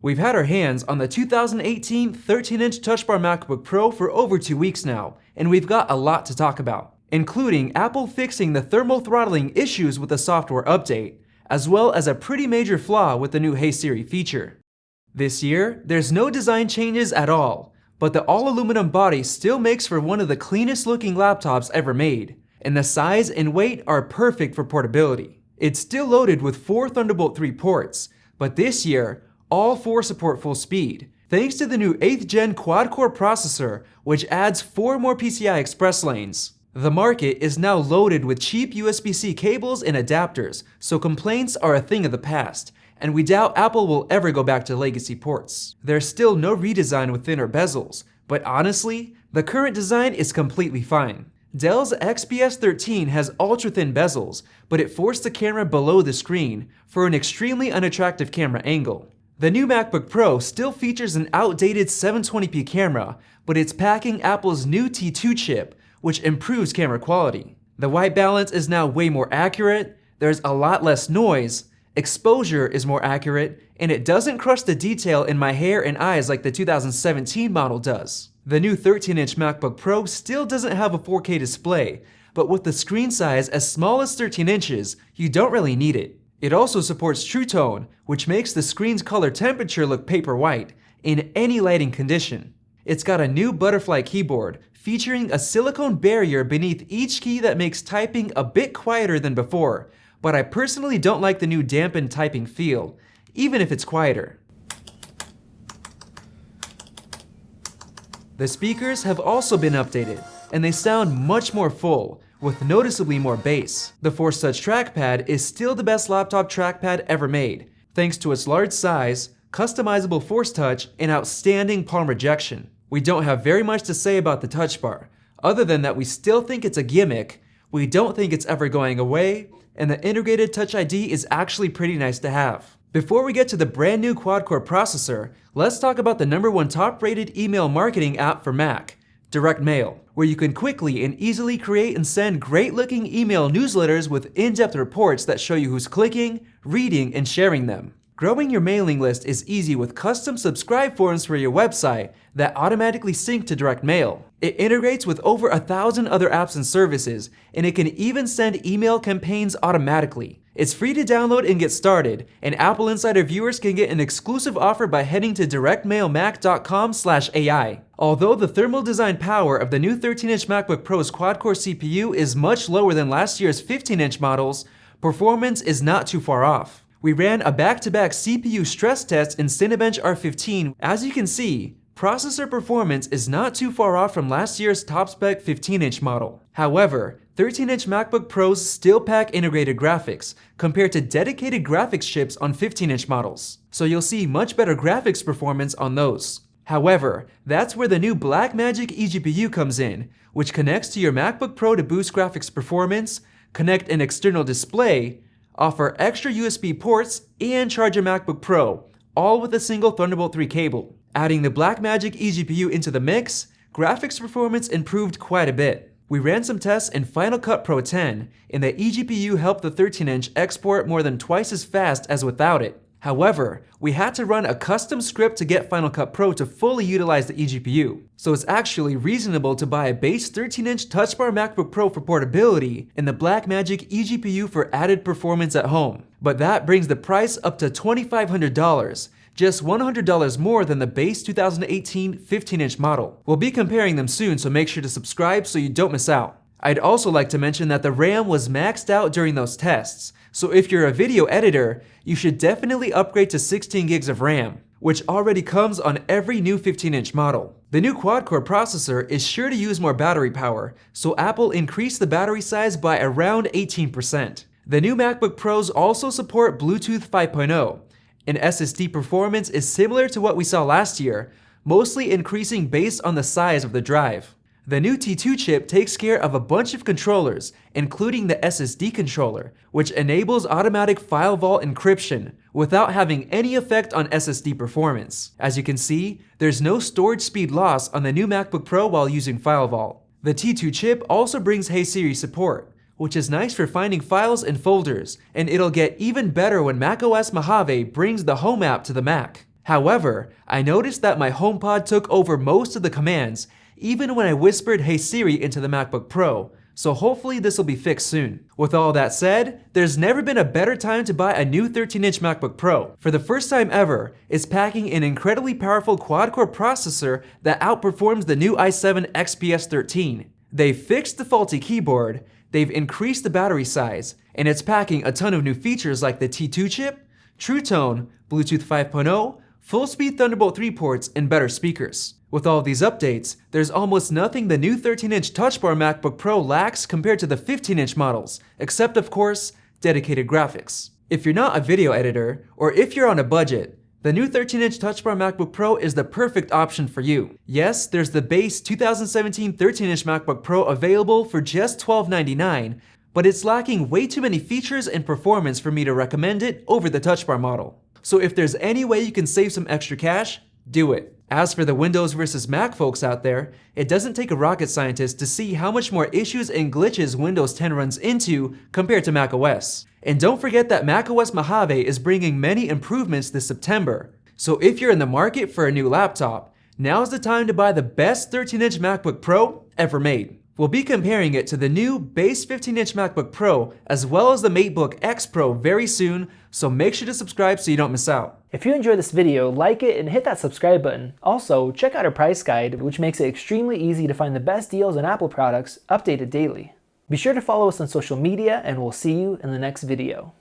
We've had our hands on the 2018 13-inch Touch Bar MacBook Pro for over 2 weeks now, and we've got a lot to talk about, including Apple fixing the thermal throttling issues with the software update, as well as a pretty major flaw with the new Hey Siri feature. This year, there's no design changes at all, but the all-aluminum body still makes for one of the cleanest looking laptops ever made, and the size and weight are perfect for portability. It's still loaded with 4 Thunderbolt 3 ports, but this year, all 4 support full speed, thanks to the new 8th gen quad-core processor, which adds 4 more PCI Express lanes. The market is now loaded with cheap USB-C cables and adapters, so complaints are a thing of the past, and we doubt Apple will ever go back to legacy ports. There's still no redesign with thinner bezels, but honestly, the current design is completely fine. Dell's XPS 13 has ultra-thin bezels, but it forced the camera below the screen for an extremely unattractive camera angle. The new MacBook Pro still features an outdated 720p camera, but it's packing Apple's new T2 chip, which improves camera quality. The white balance is now way more accurate, there's a lot less noise, exposure is more accurate, and it doesn't crush the detail in my hair and eyes like the 2017 model does. The new 13-inch MacBook Pro still doesn't have a 4K display, but with the screen size as small as 13 inches, you don't really need it. It also supports True Tone, which makes the screen's color temperature look paper white in any lighting condition. It's got a new butterfly keyboard, featuring a silicone barrier beneath each key that makes typing a bit quieter than before, but I personally don't like the new dampened typing feel, even if it's quieter. The speakers have also been updated, and they sound much more full, with noticeably more bass. The Force Touch Trackpad is still the best laptop trackpad ever made, thanks to its large size, customizable Force Touch, and outstanding palm rejection. We don't have very much to say about the Touch Bar, other than that we still think it's a gimmick, we don't think it's ever going away, and the integrated Touch ID is actually pretty nice to have. Before we get to the brand new quad-core processor, let's talk about the #1 top-rated email marketing app for Mac, Direct Mail, where you can quickly and easily create and send great-looking email newsletters with in-depth reports that show you who's clicking, reading, and sharing them. Growing your mailing list is easy with custom subscribe forms for your website that automatically sync to Direct Mail. It integrates with over 1,000 other apps and services, and it can even send email campaigns automatically. It's free to download and get started, and Apple Insider viewers can get an exclusive offer by heading to directmailmac.com/AI. Although the thermal design power of the new 13-inch MacBook Pro's quad-core CPU is much lower than last year's 15-inch models, performance is not too far off. We ran a back-to-back CPU stress test in Cinebench R15. As you can see, processor performance is not too far off from last year's top-spec 15-inch model. However, 13-inch MacBook Pros still pack integrated graphics, compared to dedicated graphics chips on 15-inch models. So you'll see much better graphics performance on those. However, that's where the new Blackmagic eGPU comes in, which connects to your MacBook Pro to boost graphics performance, connect an external display, offer extra USB ports, and charge a MacBook Pro, all with a single Thunderbolt 3 cable. Adding the Blackmagic eGPU into the mix, graphics performance improved quite a bit. We ran some tests in Final Cut Pro 10, and the eGPU helped the 13-inch export more than twice as fast as without it. However, we had to run a custom script to get Final Cut Pro to fully utilize the eGPU, so it's actually reasonable to buy a base 13-inch Touch Bar MacBook Pro for portability and the Blackmagic eGPU for added performance at home. But that brings the price up to $2,500, just $100 more than the base 2018 15-inch model. We'll be comparing them soon, so make sure to subscribe so you don't miss out. I'd also like to mention that the RAM was maxed out during those tests, so if you're a video editor, you should definitely upgrade to 16 gigs of RAM, which already comes on every new 15-inch model. The new quad-core processor is sure to use more battery power, so Apple increased the battery size by around 18%. The new MacBook Pros also support Bluetooth 5.0, and SSD performance is similar to what we saw last year, mostly increasing based on the size of the drive. The new T2 chip takes care of a bunch of controllers, including the SSD controller, which enables automatic file vault encryption without having any effect on SSD performance. As you can see, there's no storage speed loss on the new MacBook Pro while using file vault. The T2 chip also brings Hey Siri support, which is nice for finding files and folders, and it'll get even better when macOS Mojave brings the Home app to the Mac. However, I noticed that my HomePod took over most of the commands, even when I whispered Hey Siri into the MacBook Pro, so hopefully this will be fixed soon. With all that said, there's never been a better time to buy a new 13-inch MacBook Pro. For the first time ever, it's packing an incredibly powerful quad-core processor that outperforms the new i7 XPS 13. They've fixed the faulty keyboard, they've increased the battery size, and it's packing a ton of new features like the T2 chip, True Tone, Bluetooth 5.0, full-speed Thunderbolt 3 ports, and better speakers. With all of these updates, there's almost nothing the new 13-inch Touch Bar MacBook Pro lacks compared to the 15-inch models, except of course, dedicated graphics. If you're not a video editor, or if you're on a budget, the new 13-inch Touch Bar MacBook Pro is the perfect option for you. Yes, there's the base 2017 13-inch MacBook Pro available for just $1299, but it's lacking way too many features and performance for me to recommend it over the Touch Bar model. So if there's any way you can save some extra cash, do it. As for the Windows versus Mac folks out there, it doesn't take a rocket scientist to see how much more issues and glitches Windows 10 runs into compared to macOS. And don't forget that macOS Mojave is bringing many improvements this September. So if you're in the market for a new laptop, now's the time to buy the best 13-inch MacBook Pro ever made. We'll be comparing it to the new base 15-inch MacBook Pro as well as the MateBook X Pro very soon, so make sure to subscribe so you don't miss out. If you enjoyed this video, like it and hit that subscribe button. Also, check out our price guide, which makes it extremely easy to find the best deals on Apple products updated daily. Be sure to follow us on social media, and we'll see you in the next video.